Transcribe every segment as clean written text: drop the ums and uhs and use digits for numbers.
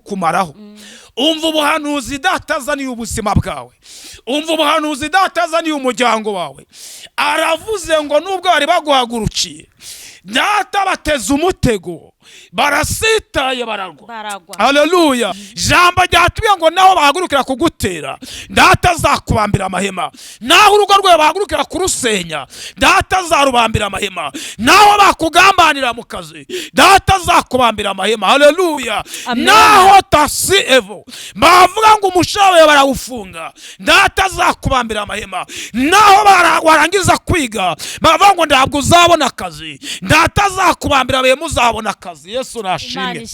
kukumaraho. Umva ubuhanuzi datazaniye ubuzima bwawe, umva ubuhanuzi datazaniye umuryango wawe. Aravuze ngo nubwo bari baguhagurukiye, data bateze umutego, barasitaye baragwa. Haleluya. Jambo ryatuye ngo naho bahagurukira kugutera, data azakubambira amahema. Naho urugo rwawe bahagurukira kurusenya, data azarubambira amahema. Naho bakugambanira mu kazi, data azakubambira amahema. Haleluya. Naho tasi evo bavuga ngo umushawe barawufunga, data azakubambira amahema. Naho warangiza kwiga bavuga ngo ntabwo uzabona akazi, data azakubambira amahema, uzabona akazi. Yesu nashimye.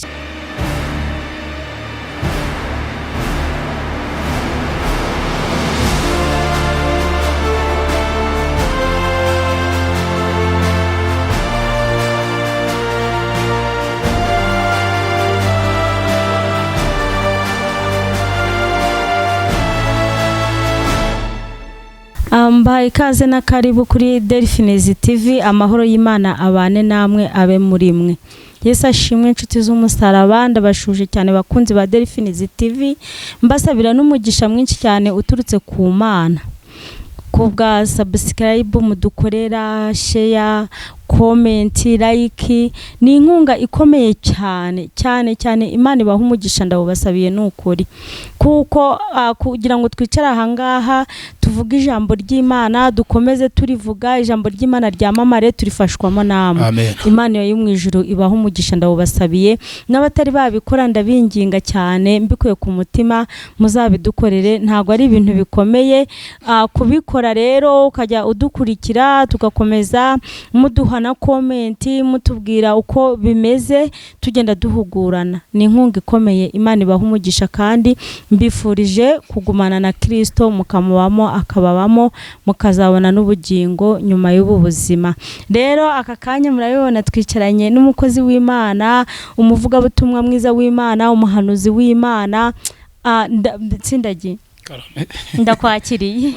Mbaye ikaze na karibu kuri Derifins TV. Amahoro y'Imana abane namwe, abe muri mwe. Yesu ashimwe inshuti z'umusaraba, ndabashuje cyane bakunzi ba Derifins TV. Mbasabira n'umugisha mwinshi cyane uturutse ku Mana. Kubwa subscribe mudukorera, share, comment, like, ni inkunga ikomeye cyane Imana ibaha umugisha, ndabubasabiye n'ukuri. Kuko kugira ngo twicara aha ngaha tuvuga ijambo ry'Imana, dukomeze turivuga ijambo ry'Imana ryamamare, turifashwamo namwe. Imana yo mu ijuru ibaha umugisha, ndabubasabiye. N'abatari babikora ndabinginga cyane mbikuye ku mutima, muzabidukorere. Ntago ari ibintu bikomeye kubikora. Rero ukajya udukurikira, tugakomeza muduha na comment, mutubwira uko bimeze, tugenda duhugurana. Ni inkunga ikomeye. Imana ibaha umugisha kandi mbifurije kugumana na Kristo, mukamubamo akababamo, mukazabona n'ubugingo nyuma y'ubu buzima. Rero aka kanya murabibona twicaranye n'umukozi w'Imana, umuvugabutumwa mwiza w'Imana, umuhanuzi w'Imana. Tsindagiye ndakwakiriye.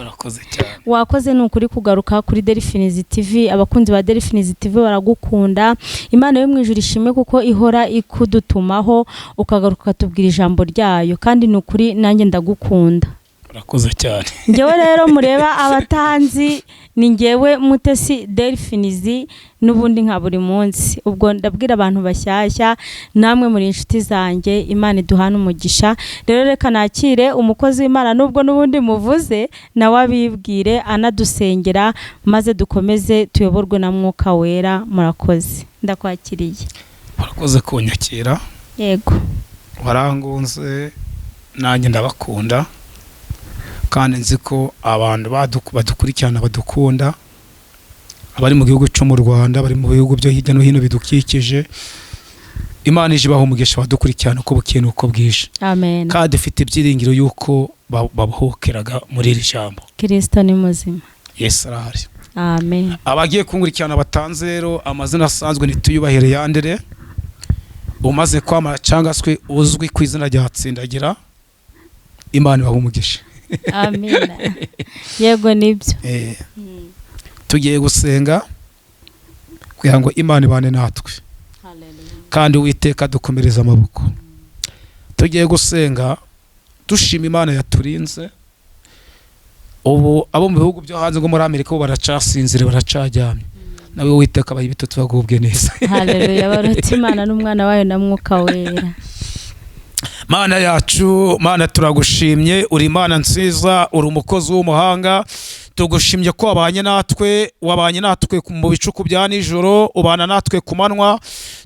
Wakoze n'ukuri kugaruka kuri Derifins TV. Abakunzi ba Derifins TV baragukunda. Imana yo mu ijuru ishimwe kuko ihora ikudutumaho ukagaruka tubwira ijambo ryayo, kandi n'ukuri nanjye ndagukunda. Urakoze cyane. Ngewe rero mureba abatanzi, ni ngewe MUTESI Derifins n'ubundi nka buri munsi. Ubwo ndabwira abantu bashyashya, namwe muri inshuti zanjye, Imana iduhana umugisha. Rero reka nakire umukozi w'Imana, nubwo n'ubundi muvuze, nawe abibwire anadusengera, maze dukomeze tuyoborwe na Mwuka Wera. Murakoze, ndakwakiriye. Urakoze kunyakira. Yego. Warangunze, nanjye ndabakunda, kandi nzi ko abantu badukurikirana badukunda, abari mu gihugu cyo mu Rwanda, bari mu bihugu byo hirya no hino bidukikije. Imana ije ibaha umugisha badukurikirana uko bukeye uko bwije. Amen. Kandi dufite ibyiringiro yuko babuhokeraga muri iri jambo. Kristo ni muzima. Yesu arahari. Amen. Abagiye kungurikirana batanze rero amazina asanzwe nituyubahire yandere, umaze kwamara cyangwa se uzwi ku izina rya Tsindagira. Imana ibaha umugisha. Amen. Yego nibyo. Tugiye gusenga kugira ngo Imana ibane natwe. Hallelujah. Kandi Uwiteka dukomereza amaboko. Tugiye gusenga dushima Imana yaturinze. Ubu abo mu bihugu byo hanze ngo muri Amerika bo baracasinzire, baracaryamye. Nawe Uwiteka abaye bitatu bagubwe neza. Hallelujah. Barota Imana n'umwana wayo na Mwuka Wera. Mana yacu, Mana turagushimye, uri Imana nziza, uri umukozi w'umuhanga. Tugushimye ko wabanye natwe mu bicuku bya nijoro, ubana natwe ku manywa.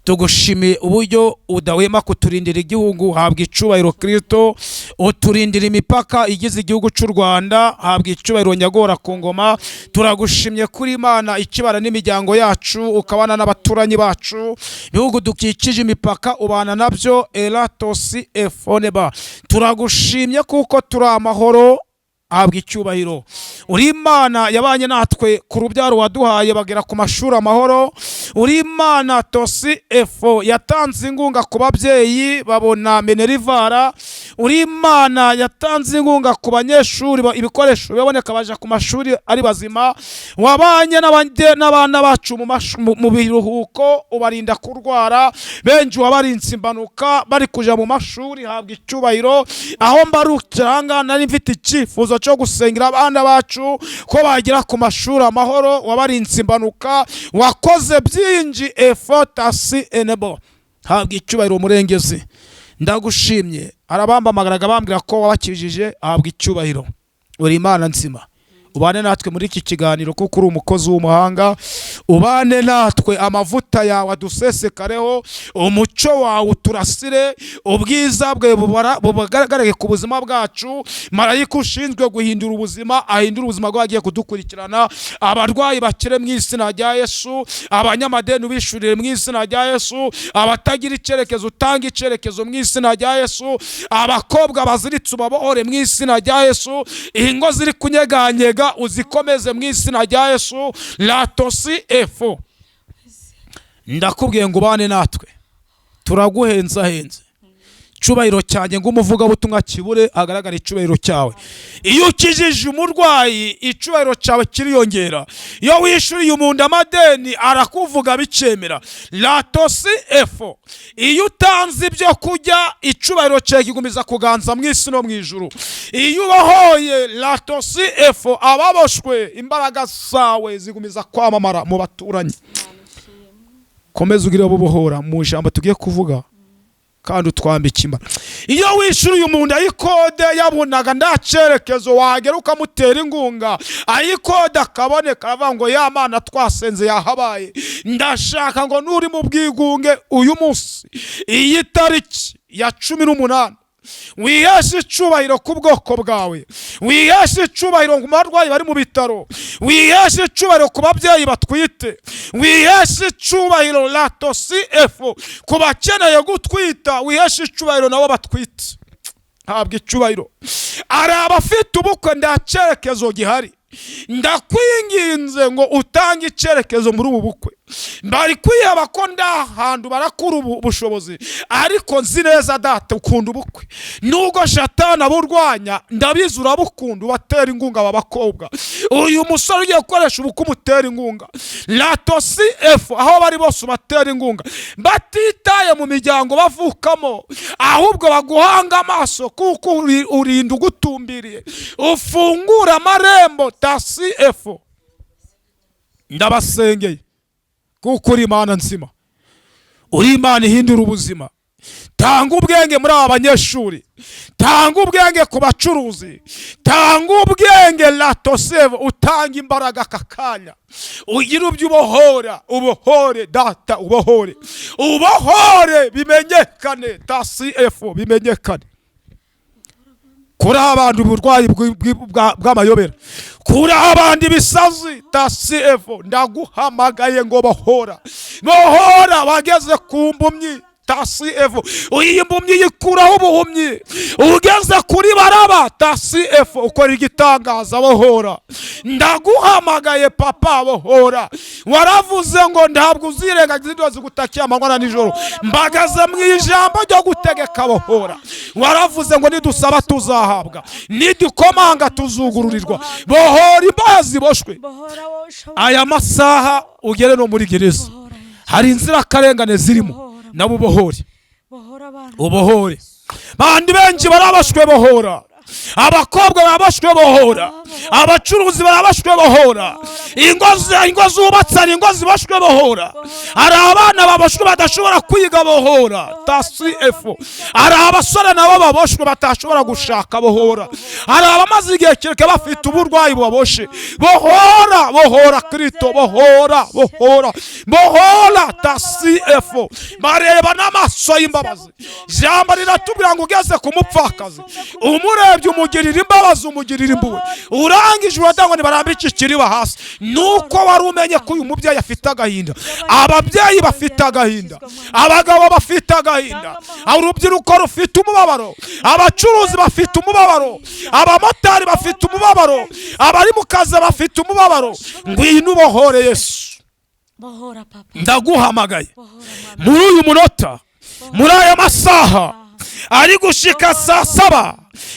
Tugushimiye uburyo udahwema kuturindira igihugu, habwa icubahiro Kristo. Uturindira imipaka igize igihugu cy'u Rwanda, habwa icubahiro nyagora ku ngoma. Turagushimye kuri Imana ikibana n'imiryango yacu, ukabana n'abaturanyi bacu, bihugu dukikije imipaka ubana nabyo. Elatosi efoneba, turagushimye kuko turi amahoro, habwa icyubahiro. Uri Imana yabanye natwe ku rubyaro waduhaye bagera ku mashuri amahoro. Uri Imana tosi efo yatanze ingunga ku babyeyi babona minerivara. uri Imana yatanze inkunga ku banyeshuri ibikoresho biboneka baje ku mashuri ari bazima, wabanye n'abana bacu mu biruhuko ubarinda kurwara, benshi wabarinze impanuka bari kuja mu mashuri, habwa icyubahiro. Aho mbarukiranga nari mfite icyifuzo cyo gusengera abana bacu ko bagira ku mashuri amahoro, wabarinze impanuka, wakoze byinji efotasi enebo, habwa icyubahiro umurengezi. Ndagushimye. Arabambamagaraga bambwira ko wabakijije, habwa icyubahiro. Uri Imana nzima, ubane natwe muri iki kiganiro kuko uri umukozi w'umuhanga. Ubane natwe, amavuta yawe adusesekareho, umucyo wawe uturasire, ubwiza bwe bugaragare ku buzima bwacu. Marayika ushinzwe guhindura ubuzima ahindura ubuzima bw'abagiye kudukurikirana. Abarwayi bakire mu izina rya Yesu, abanyamadeni ubishurire mu izina rya Yesu, abatagira icyerekezo utanga icyerekezo mu izina rya Yesu, abakobwa baziritse ubabohore mu izina rya Yesu, ingo ziri kunyeganyega uzikomeze mu izina rya Yesu. Latosi efo, ndakubwiye ngo ubane natwe, turaguhenzahenze. Icubahiro cyanjye ngo umuvugabutumwa kibure, agaragara icubahiro cyawe. Iyo ukijije umurwayi, icubahiro cyawe kiriyongera. Iyo wishuriye umuntu amadeni, arakuvuga bicemera. Latosi efo, iyo utanze ibyo kurya, icubahiro cyawe kigumiza kuganza mu isi no mu ijuru. Iyo ubahoye, latosi efo, ababoshwe, imbaraga zawe zigumiza kwamamara mu baturanyi. Komeza ugire bubohora mu ijambo tugiye kuvuga kandi utwambike Imana. Iyo wishyuriye umuntu ayikode yabonaga nta cyerekezo, wagera ukamutera ingunga, ayikode akaboneka, aravuga ngo ya Mana twasenze yahabaye. Ndashaka ngo nuri mu bwigunge uyu munsi, iyi tariki ya 18, wiheshe icubahiro ku bwoko bwawe, wiheshe icubahiro ku barwayi bari mu bitaro, wiheshe icubahiro ku babyeyi batwite, wiheshe icubahiro latosi efo ku bakeneye gutwita, wiheshe icubahiro nabo batwite, habwa icubahiro. Ari abafite ubukwe nta cyerekezo gihari, ndakwinginze ngo utange icyerekezo muri ubu bukwe. Bari kwiheba ko ndahantu barakura ubushobozi, ariko nzi neza data ukunda ubukwe. Nubwo Shatani aburwanya, ndabizi urabukunda, ubatera ingunga aba bakobwa. Uyu musore ugiye gukoresha ubukwe umutera ingunga. Latosi efo, aho bari bose ubatera ingunga, batitaye mu miryango bavukamo, ahubwo baguhanga amaso kuko urinda ugutumbiriye, ufungura amarembo. Tasi efo, ndabasengeye kuko uri Imana nzima, uri Imana ihindura ubuzima. Tanga ubwenge muri aba banyeshuri, tanga ubwenge ku bacuruzi, tanga ubwenge latosevo, utanga imbaraga kakanya, ugira ubyo ubohora, ubohore data, ubohore, ubohore bimenyekane. Tasi efo, bimenyekane kuri abantu uburwayi bw'amayobera, kuri abandi ibisazi. Tasi efo, ndaguhamagaye ngo bohora, bohora wageze ku mbumyi. Tasi efo, iyi mbumyi yikuraho ubuhumyi, ugeze kuri baraba. Tasi efo, ukora igitangaza, bohora. Ndaguhamagaye papa, bohora. Waravuze ngo ntabwo uzirengagiza ibyo zigutakiye amanywa na nijoro, mbagaze mu ijambo ryo gutegeka, bohora. Waravuze ngo nidusaba tuzahabwa, nidukomanga tuzugururirwa. Bohora imbaho ziboshwe. Aya masaha ugere no muri gereza, hari inzira karengane zirimo, nabo ubohore, ubohore. Bandi benshi barabashwe, bohora. Abakobwa barabashwe, bohora. Abacuruzi barabashwe, bohora. Ingo zubatse, ingo zibashwe, bohora. Ari abana babashwe badashobora kwiga, bohora. Tasi efo, ari abasore nabo babashwe batashobora gushaka, bohora. Ari abamaze igihe kirekire bafite uburwayi bubaboshe, bohora, bohora Kristo, bohora, bohora, bohora. Tasi efo, bareba n'amaso y'imbabazi. Jambo riratubwira ngo ugeze ku mupfakazi, umurebye umugirira imbabazi, umugirira impuhwe, urangije uradangwa nibarambike ikiriba hasi. Nuko wari umenye ko uyu mubyeyi afite agahinda, ababyeyi bafite agahinda, abagabo bafite agahinda, urubyiruko rufite umubabaro, abacuruzi bafite umubabaro, abamotari bafite umubabaro, abari mu kazi bafite umubabaro. Ngwino ubohore Yesu, ndaguhamagaye muri uyu munota, muri aya masaha. ari gushika saa 7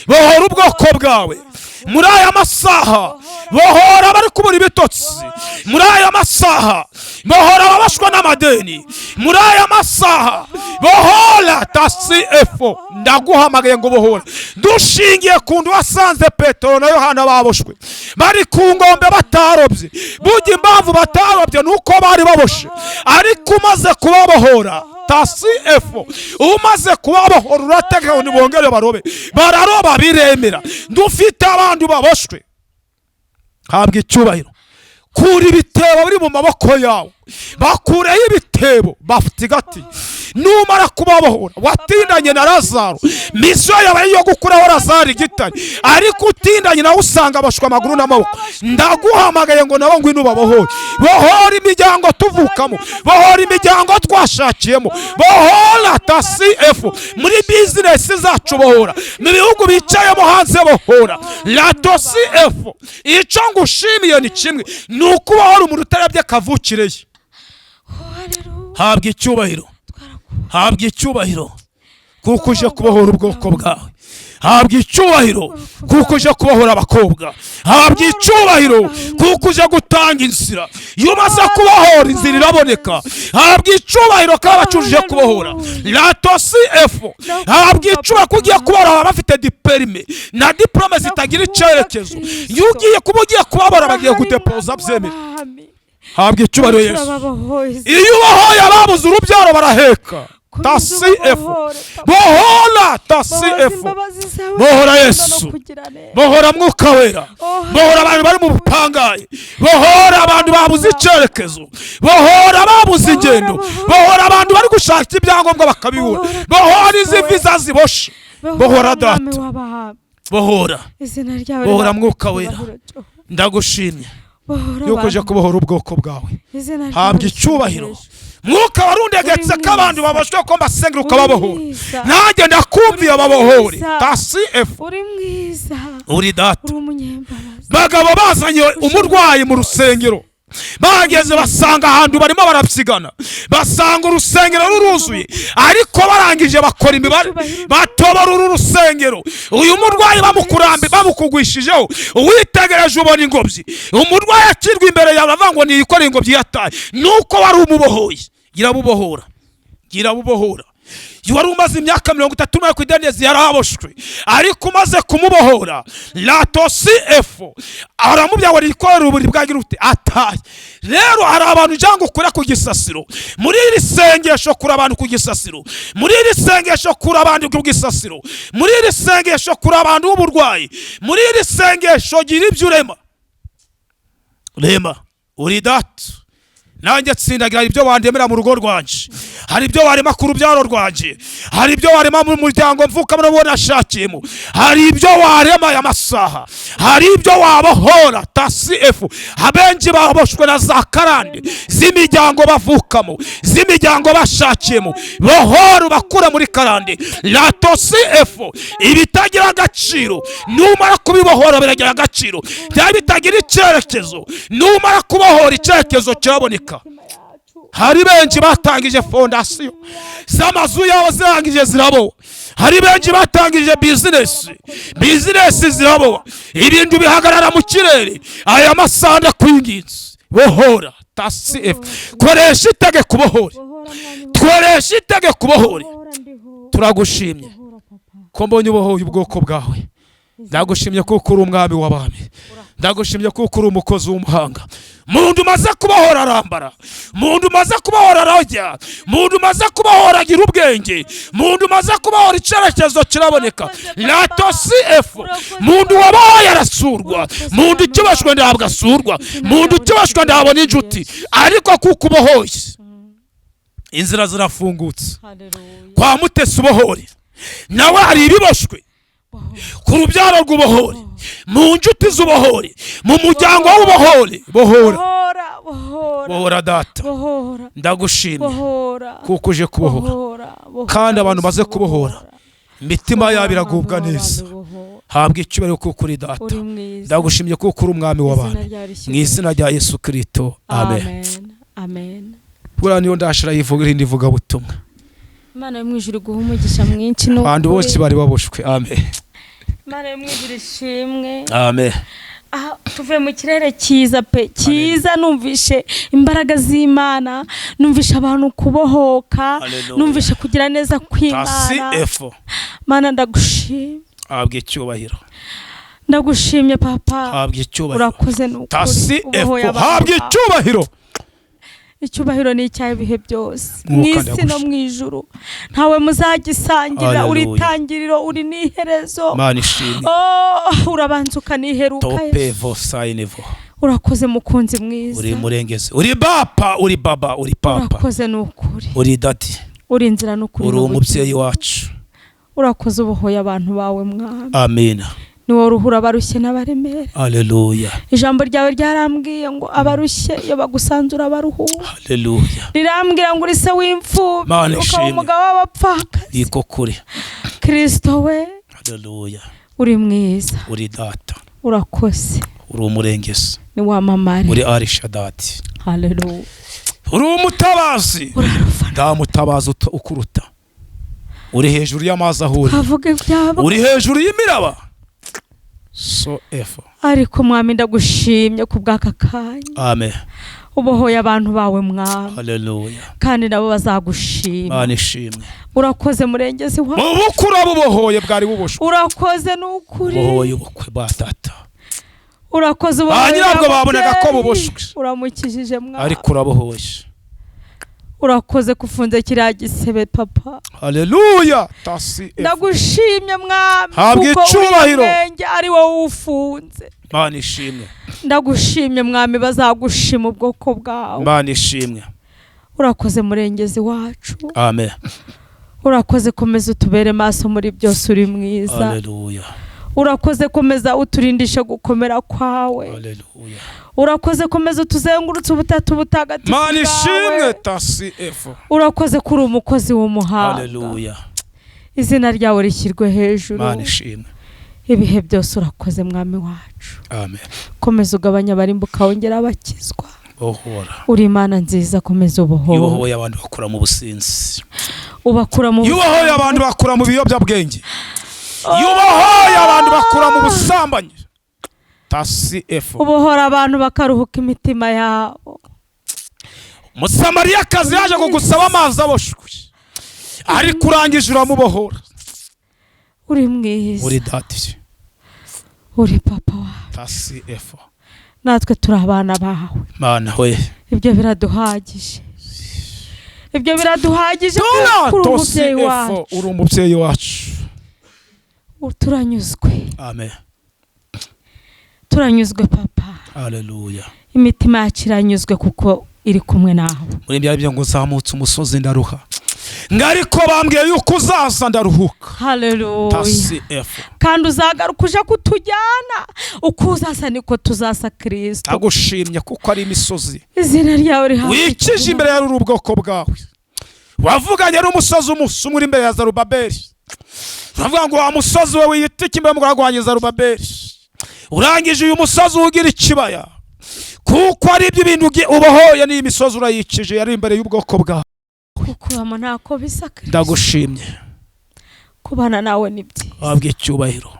bohora ubwoko bwawe muri aya masaha, bohora abari kubura ibitotsi muri aya masaha, bohora ababashwa n'amadeni muri aya masaha, bohora tasifo. Ndaguhamagaye ngo bohora, dushingiye kundu wasanze Petero na Yohana baboshwe bari ku ngombe batarobye. Burya impamvu batarobye nuko bari baboshe, ariko umaze kubabohora tasifo, umaze kubabohora urategeka ngo nibongere barobe, bararoba biremera. Dufite abantu baboshwe, habwa icyubahiro. Kura ibitebo biri mu maboko yawe, bakureho ibitebo bafite igati. Numara kubabohora, watindanye na Lazaro, misiyo yawe yo gukuraho Lazaro igitari, ariko utindanye nawe usanga abashwa amaguru n'amaboko. Ndaguhamagaye ngo nabo ngwino babohore. Bohora imiryango tuvukamo, bohora imiryango twashakiyemo, bohora tasifo muri bizinesi zacu, bohora mu bihugu bicayemo hanze, bohora la tasifo. Icyo ngushimiye ni kimwe, ni ukubohora umuntu utarabye kavukire ye. Habwa icyubahiro, habwa icyubahiro kuko uje kubohora ubwoko bwawe. Habwa icyubahiro kuko uje kubohora abakobwa. Habwa icyubahiro kuko uje gutanga inzira. Iyo umaze kubohora inzira iraboneka. Habwa icyubahiro ko abacuruje kubohora la tasifo. Habwa icyubahiro ko ugiye kubohora abafite diperime na diplome zitagira icyerekezo. Iyo ugiye kuba ugiye kubabora bagiye kudepoza byemera. Habwa icyubahiro Yesu. Iyo ubohoye ababuze urubyaro baraheka. Tasifo, bohora tasifo, bohora Yesu, bohora Mwuka Wera, bohora abantu bari mu bupangaye, bohora abantu babuze icyerekezo, bohora babuze ingendo, bohora abantu bari gushaka ibyangombwa bakabibura, bohora izi viza ziboshe, bohora data, bohora, bohora Mwuka Wera. Ndagushimye yuko uje kubohora ubwoko bwawe. Habwa icyubahiro. Mwuka warundegetse ko abantu babashwe ko mbasengera ukababohora. Nanjye ndakumviye babohore. Tasifo, uri mwiza, uri data. uri umunyembaraga. Bagabo bazanye umurwayi mu rusengero, bageze basanga ahantu barimo barapsigana, basanga urusengero ruruzuye, ariko barangije bakora imibare batobora uru rusengero. Uyu murwayi bamukurambe bamukugwishijeho, uwitegereje ubona ingobyi. Umurwayi akirwa imbere yawe avuga ngo niyikore ingobyi yataye, nuko wari umubohoye. Girabubohora, girabubohora. Wari umaze imyaka 30 ku ideni yaraboshwe, ariko umaze kumubohora la tasifo, aramubya ngo nikorera uburi bwagira ute ataye. Rero hari abantu jango kura ku gisasiro, muri iri sengesho kura abantu ku gisasiro, muri iri sengesho kura abantu ku gisasiro, muri iri sengesho kura abantu uburwayi, muri iri sengesho gira ibyo urema. Rema, uri data. Nanjye tsindagira ibyo wandemera mu rugo rwanje, hari ibyo warema ku rubyaro rwanje, hari ibyo warema mu muryango mvuka mubona ashakiyemo, hari ibyo warema ya masaha, hari ibyo wabohora tasifo. Abenshi baboshwe na za karande z'imiryango bavukamo, z'imiryango bashakiyemo, bohora bakura muri karande la tasifo. Ibitagira agaciro numara kubibohora biragira agaciro, byari bitagira icyerekezo numara kubohora icyerekezo cyaboneka. Hari benshi batangije fondasiyo z'amazu yabo zirangije zirabo, hari benshi batangije bizinesi zirabo, ibintu bihagarara mu kirere. Aya masanda kwinginze bohora tasifo. Koresha itegeko kubohora, koresha itegeko kubohora. Turagushimye ko mbonye ubohoye ubwoko bwawe. Ndagushimye kuko uri umwami w'abami, ndagushimye kuko uri umukozi w'umuhanga. Mundu umaze kubohora arambara, mundu umaze kubohora arajya, mundu umaze kubohora agira ubwenge, mundu umaze kubohora icyerekezo kiraboneka la tasifo. Mundu wabaye arasurwa, mundu ukibashwe ndahabwa asurwa, mundu ukibashwe ndahabona inshuti, ariko kuko ubohoye inzira zirafungutse. Kwa MUTESI ubohore, nawe hari ibiboshwe ku rubyaro rw'ubohore, mu nshuti z'ubohore, mu muryango w'ubohore. Bohora, bohora data. Ndagushimye kuko uje kubohora, kandi abantu baze kubohora imitima yabo iragubwa neza. Habwa icyubahiro kuko uri data. Ndagushimye kuko uri umwami w'abantu, mu izina rya Yesu Kristo, amen. Amen. Buriya niyo ndashira yivuga irindi vuga butumwa. Imana yo mu ijuru guha umugisha mwinshi no abantu bose bari baboshwe. Amen. Imana yo mu ijuru ishimwe. Amen. Tuve mu kirere cyiza pe cyiza, numvishe imbaraga z'Imana, numvishe abantu kubohoka, numvishe kugira neza kw'Imana. Mana ndagushimye. Abwe cyubahiro. Ndagushimye papa. Abwe cyubahiro. Urakoze n'ukuri. Abwe cyubahiro. Icyubahiro ni icyawe ibihe byose, mu isi no mu ijuru. Ntawe muzagisangira, uri tangiriro, uri n'iherezo. Mana ishimwe. Urabanza ukaniheruka. Topevo sainevo. Urakoze mukunzi mwiza. Uri murengeze. Uri bapa, uri baba, uri papa. Urakoze n'ukuri. Uri dati. Uri inzira n'ukuri. Uri umubyeyi wacu. Urakoze ubohoye abantu bawe mwami. Amen. Ni wowe uruhura abarushye n'abaremera. Haleluya. Ijambo ryawe ryarambwiye ngo abarushye iyo bagusanzura baruhuka. Haleluya. Rirambwira ngo uri se w'imfubyi, ukaba umugabo w'abapfakazi. Iko kuri. Kristo we. Haleluya. Uri mwiza. Uri data. Urakoze. Uri umurengezi. Ni wamamare. Uri arishadati. Haleluya. Uri umutabazi. Nda mutabazi ukuruta. Uri hejuru y'amazi ahuri. Uri hejuru y'imiraba. So efo. Ariko mwami ndagushimye ku bw'aka kanya. Amen. Ubohoye abantu bawe mwami. Haleluya. Kandi nabo bazagushima. Mana ishimwe. Urakoze murengezi wawe. Mu bukura bubohoye bwari buboshwe. Urakoze n'ukuri. Ubohoye ubukwe ba data. Urakoze ubohoye. Nyirabwo babonaga ko buboshwe. Uramukijije mwami. Ariko urabohoye. Urakoze kufunze kiriya gisebe papa. Haleluya. Tasi. Ndagushimye mwami. Habwe icubahiro. Ari wowe ufunze. Mana ishimwe. Ndagushimye mwami, bazagushima ubwoko bwawe. Mana ishimwe. Urakoze murengezi wacu. Amen. Urakoze komeza utubere maso muri byose, uri mwiza. Haleluya. Urakoze komeza uturindisha gukomera kwawe. Haleluya. Urakoze komeza utuzengurutse ubutatu butagatifu. Mana ishimwe. Tasi efo. Urakoze kuri umukozi w'umuhanga. Haleluya. Izina ryawe rishyirwe hejuru. Mana ishimwe. Ibihe byose urakoze mwami wacu. Amen. Komeza ugabanya abarimbuka wongera abakizwa. Bohora. Uri Imana nziza, komeza ubohora. Yubohoye abantu bakura mu businzi. Ubakura mu yubohoye abantu bakura mu biyobyabwenge. Yubohoye abantu bakura mu busambanyi. Tasi efo. Ubohora abantu bakaruhuka imitima yabo. Musamariyakazi yaje kugusaba amazi aboshwe. Ari kurangije uramubohora. Uri mwiza. Uri dati. Uri papa wawe. Tasi efo. Natwe turi abana bawe. Mana we. Ibyo biraduhagije. Ibyo biraduhagije kuri umubyeyi wacu. Uri umubyeyi wacu. Turanyuzwe. Amen. Turanyuzwe papa. Haleluya. Imitima yacu iranyuzwe kuko iri kumwe nawe. Muri bya byo ngo uzamutse umusozi ndaruha. Ngariko bambwiye yuko uzaza ndaruhuka. Haleluya. Tasi efo. Kandi uzagaruka uje kutujyana, uko uzasa niko tuzasa Kristo. Tagushimye kuko ari imisozi. Izina ryawe rihawe. Wikije imbere ya ubwoko bwawe. Wavuganye n'umusozi umusumuri imbere ya Zarubabeli. Uravuga ngo wa musozi we wiyitike imbere muguragwanye Zarubabeli. Urangije uyu musozi ugira ikibaya. Kuko ari ibyo bintu ubohoye ni imisozi urayikije yari imbere y'ubwoko bwawe. Kukuramo ntako bisa Kristo. Ndagushimye. Kubana nawe ni byiza. Wabwe icyubahiro.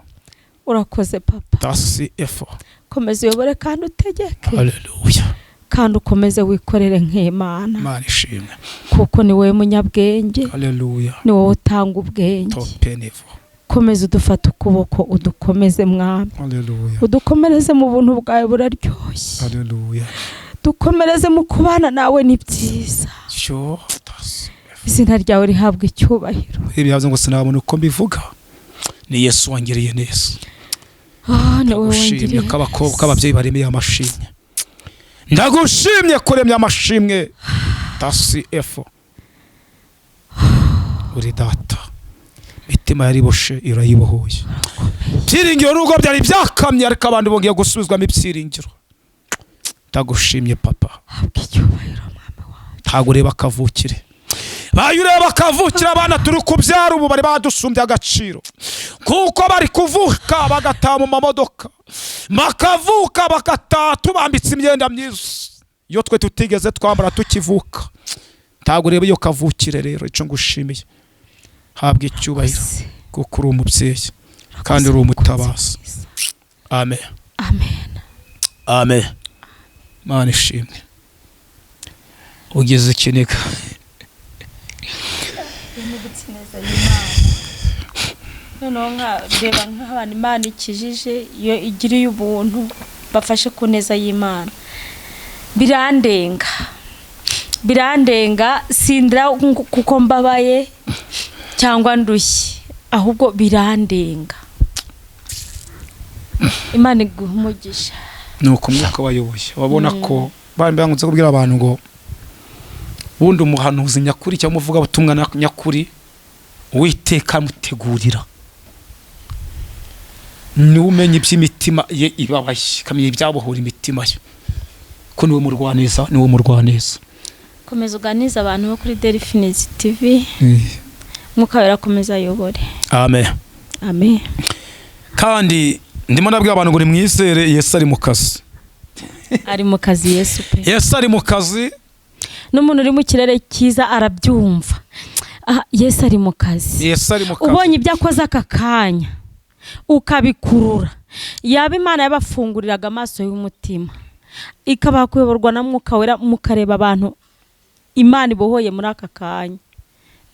Urakoze papa. Tasi efo. Komeza uyobore kandi utegeke. Haleluya. Kandi ukomeze wikorere nk'Imana. Mana ishimwe. Kuko ni wowe munyabwenge. Haleluya. Ni wowe utanga ubwenge. Topenevo. Komeza udufata ukuboko udukomeze mwami. Haleluya. Udukomereze mu buntu bwawe buraryoshye. Haleluya. Dukomereze mu kubana nawe ni byiza. Sho tasi. Izina ryawe rihabwa icyubahiro. Ibyavuze ngo sinabona uko mbivuga. Ni Yesu wangiriye neza. Ni wowe wangiriye. Kabakobwa kababyeyi baremeye amashimwe. Ndagushimye kuremya amashimwe. Tasi efo. Uri data. Mitima yari boshe irayibohoye. Byiringiro n'ubwo byari byakamye ariko abantu bongeye gusubizwamo ibyiringiro. Ndagushimye papa. Habwa icyubahiro mwami wawe. Ntagureba kavukire. Bayureba kavukira abana turi kubyara ubu bari badusumbye agaciro. Kuko bari kuvuka bagataha mu mamodoka. Makavuka bakataha tubambitse imyenda myiza. Iyo twe tutigeze twambara tukivuka. Ntagureba iyo kavukire rero ico ngushimiye. habwa icyubahiro kuko uri umubyeyi kandi uri umutabazi. Amen. Amen. Amen. Mana ishimwe. Ugeze ikiniga. Noneho reba nk'abantu Imana ikijije iyo igiriye ubuntu bafashe ku neza y'Imana. Birandenga sindira kuko mbabaye cyangwa ndushye, ahubwo birandenga. Imana iguha umugisha. Nuko umwuka wayoboye wabona ko banze kubwira abantu ngo bundi umuhanuzi nyakuri cyangwa umuvuga butumwa nyakuri Uwiteka mutegurira. Ni umenye iby'imitima ye ibabaye, kamye ibyabohora imitima ye. Ko niwe murwaneza. Komeza uganiza abantu bo kuri Derifins TV. Mwuka wera komeza ayobore. Amen. Amen. Kandi ndimo nabwira abantu ngo ni mwizere Yesu ari mu kazi. Ari mu kazi Yesu pe. Yesu ari mu kazi. N'umuntu uri mu kirere cyiza arabyumva. Yesu ari mu kazi. Yesu ari mu kazi. Ubonye ibyo akoze aka kanya ukabikurura, yaba Imana yabafunguriraga amaso y'umutima ikabakuyoborwa na Mwuka wera mukareba abantu Imana ibohoye muri aka kanya.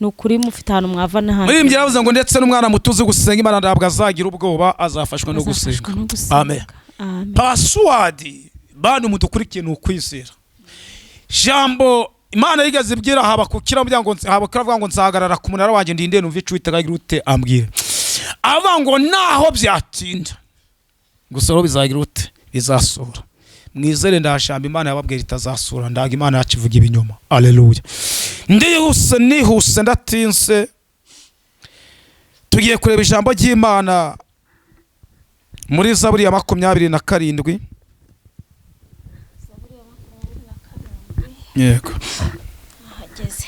Nukuri mufite ahantu mwava n'ahandi. Muri mbya yavuze ngo ndetse n'umwana mutuzi gusenga Imana ndabwo azagira ubwoba, azafashwa no gusenga. Amen. Password bantu mudukurikiye ni ukwizera. Jambo Imana yigeze ibwira Habakukira ngo Habakira ngo nzahagarara ku munara wanjye ndinde numva ico Uwiteka ute ambwira. Ava ngo naho byatinda gusa bizagira ute bizasohora. Mwizere ndashamba Imana yababwira itazasura, ndaga Imana yakivuga ibinyoma. Alleluia. Nihuse ndatinse. Tugiye kureba ijambo ry'Imana muri Zaburi ya 27. Yego. Ahageze.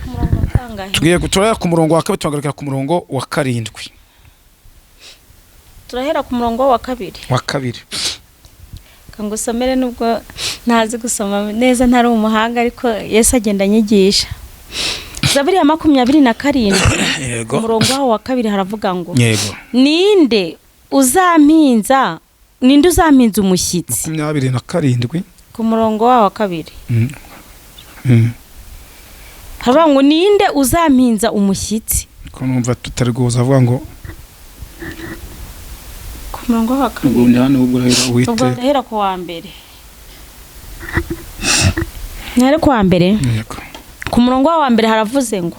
Umurongo watangaye. Tugiye gutorera ku murongo wa 2 tugaruka ku murongo wa 7. Turahera ku murongo wa 2. Wa 2. Kangusomere nubwo ntazi gusoma neza ntari umuhanga ariko Yesu agenda anyigisha. Zaburi ya 27. Yego. Umurongo wa 2 haravuga ngo yego. Ninde uzampinza umushyitsi. 27. Ku murongo wa 2. Haravuga ngo ninde uzampinza umushyitsi. Ko numva tutari guza avuga ngo ku murongo wa 2. Ubundi hano ubwo Uwiteka. Hera ku wa mbere. Nare ku wa mbere. Yego. Ku murongo wa mbere haravuze ngo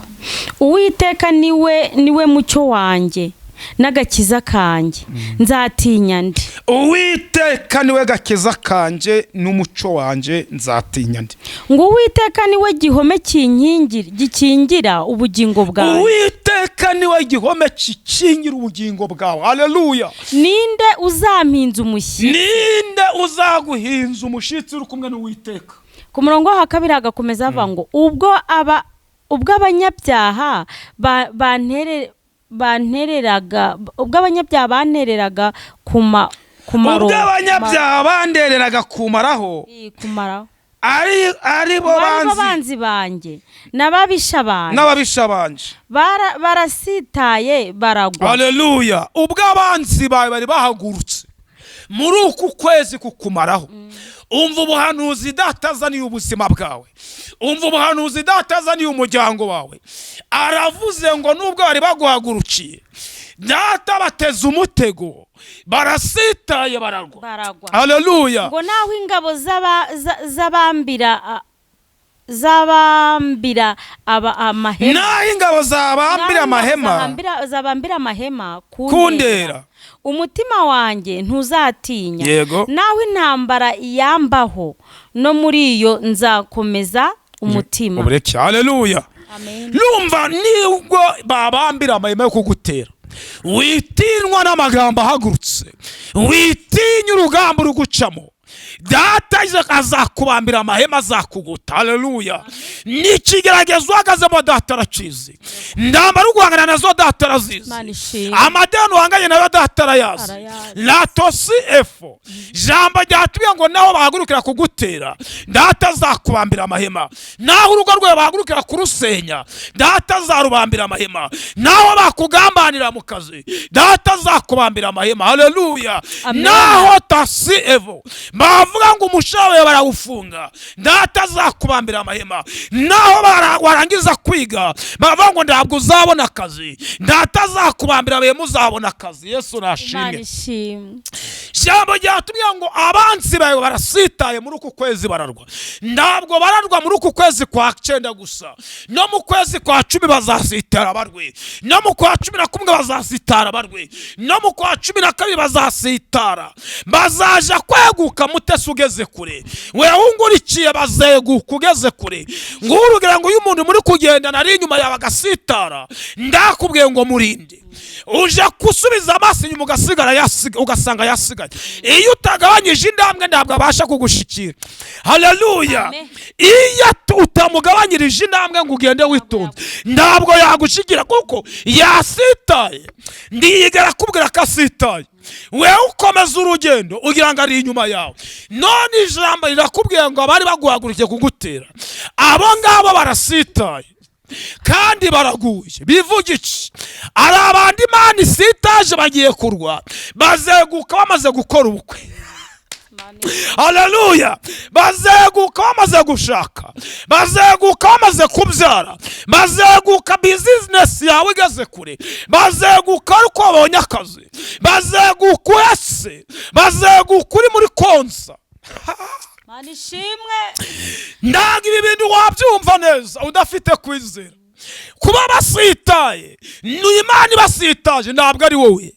Uwiteka niwe mucyo wanjye n'agakiza kanjye, nzatinya nde. Uwiteka niwe gakiza kanje n'umuco wanje, nzatinya nde. Ngo Uwiteka niwe gihome gikingira ubugingo bwawe. Uwiteka niwe gihome gikingira ubugingo bwawe. Haleluya. Ninde uzampinza umushyitsi. Ninde uzaguhinza umushyitsi uri kumwe n'Uwiteka. Ku murongo wa 2 hagakomeza avuga ngo ubwo abanyabyaha bantereraga kumaraho ari bo banzi banjye n'ababisha banje barasitaye baragwa. Haleluya. Ubwo abanzi bawe bari bahagurutse muri uku kwezi kukumaraho. Umva ubuhanuzi datazaniye ubuzima bwawe. Umva ubuhanuzi datazaniye umuryango wawe. Aravuze ngo nubwo bari baguhagurukiye data bateze umutego barasitaye baragwa. Haleluya. Ngo naho ingabo zabambira amahema. Naho ingabo zabambira amahema kundera. Umutima wanjye ntuzatinya. Yego. Naho intambara yambaho no muri iyo nzakomeza umutima. Ubureke. Haleluya. Amen. Lumva nibwo babambira amahema yo kugutera. Witinwa n'amagambo ahagurutse. Witinya urugamba rugucamo. data azakubambira amahema azakuguta. Haleluya. N'ikigeragezo uhagazemo data arakizi, ndambara uguhangana nazo data arazizi, amadeni uhanganye nayo data arayazi. latosi efo jambo ryatubwiye ngo naho bahagurukira kugutera data azakubambira amahema, naho urugo rwawe bahagurukira kurusenya data azarubambira amahema, naho bakugambanira mu kazi data azakubambira amahema. Haleluya. Naho tasi evo bavuga ngo umushawe barawufunga data azakubambira amahema, naho warangiza kwiga bavuga ngo ntabwo uzabona akazi data azakubambira amahema, uzabona akazi. Yesu nashimye. Jambo ryatubwiye ngo abanzi bawe barasitaye muri uku kwezi bararwa, ntabwo bararwa muri uku kwezi kwa 9 gusa, no mu kwezi kwa 10 bazasitara barwe, no mu kwa 11 bazasitara barwe, no mu kwa 12 bazasitara, bazaja kweguka mutesi ugeze kure, wewe ungurikiye bazeguka ugeze kure. Ngurugira ngo uyu muntu muri kugenda nari inyuma yawe agasitara, ndakubwiye ngo murinde, uje kusubiza amaso inyuma ugasanga yasigaye. Iyo utagabanyije indambwe ntabwo abasha kugushikira. Haleluya. Iyo utamugabanyirije indambwe ngo ugende witonze ntabwo yagushikira kuko yasitaye. Ndiyigera kubwira ko asitaye, wewe ukomeza urugendo ugira ngo ari inyuma yawe, none ijambo rirakubwiye ngo abari baguhagurukiye kugutera abo ngabo barasitaye kandi baraguye. Bivuga iki? ari abandi Imana isitaje bagiye kurwa, bazeguka bamaze gukora ubukwe. Haleluya. Bazeguka bamaze gushaka, bazeguka bamaze kubyara, bazeguka business yawe igeze kure, bazeguka uko wabonye akazi, bazeguka uretse, bazeguka uri muri konsa. Manishimwe. Ntabwo ibi bintu wabyumva neza udafite kwizera. Kuba basitaye ni Imana ibasitaje, ntabwo ari wowe.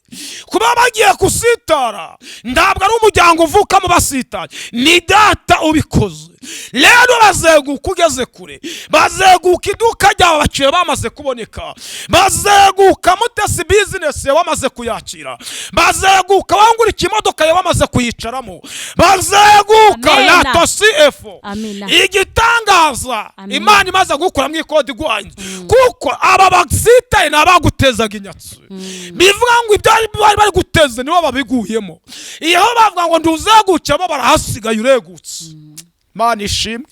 Kuba bagiye kusitara ntabwo ari umuryango uvuka mu basitaje, ni data ubikoze. Rero bazeguka ugeze kure, bazeguka iduka ryawe baciye bamaze kuboneka, bazeguka mutesi business yawe bamaze kuyakira, bazeguka wangurika imodoka yawe bamaze kuyicaramo, bazeguka latosi efo. Igitangaza Imana imaze gukura mu ikodi gwanyu, kuko aba basitaye nabagutezaga inyatsi. Bivuga ngo ibyari bari guteze nibo babiguyemo, iyo bavuga ngo nduzeguke bo barahasigaye uregutse. Mana ishimwe.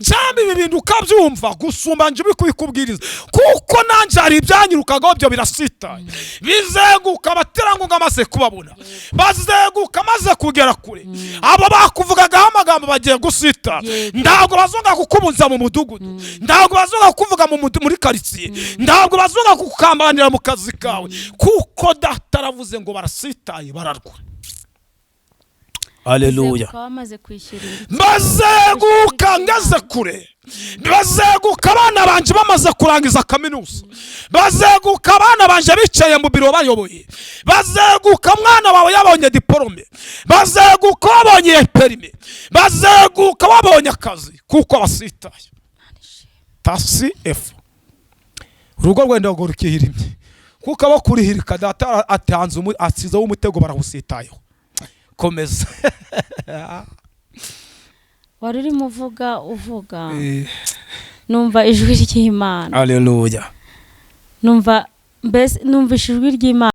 Cyambi ibi bintu ukabyumva gusumba nje bikubwiriza, kuko nanje ari ibyanyirukagaho byo birasitaye. Bizeguka baterangunga amaze kubabona, bazeguka maze kugera kure, abo bakuvugagaho amagambo bagiye gusita, ntabwo bazonga kukubunza mu mudugudu, ntabwo bazonga kuvuga muri quartier, ntabwo bazonga kukambanira mu kazi kawe, kuko data aravuze ngo barasitaye bararwa. Haleluya. Bazeguka ngeze kure, bazeguka abana banje bamaze kurangiza kaminuza, bazeguka abana banje bicaye mu biro bayoboye, bazeguka mwana wawe yabonye diplome, bazeguka wabonye perime, bazeguka wabonye akazi, kuko basitaye. Tasi efu urugo rwenda ngo rukihirimye, kuko abo kurihirika data atanze asizeho umutego barahusitayeho. Komeza. Wari urimo uvuga numva ijwi ry'Imana. Haleluya. Numva ijwi ry'Imana.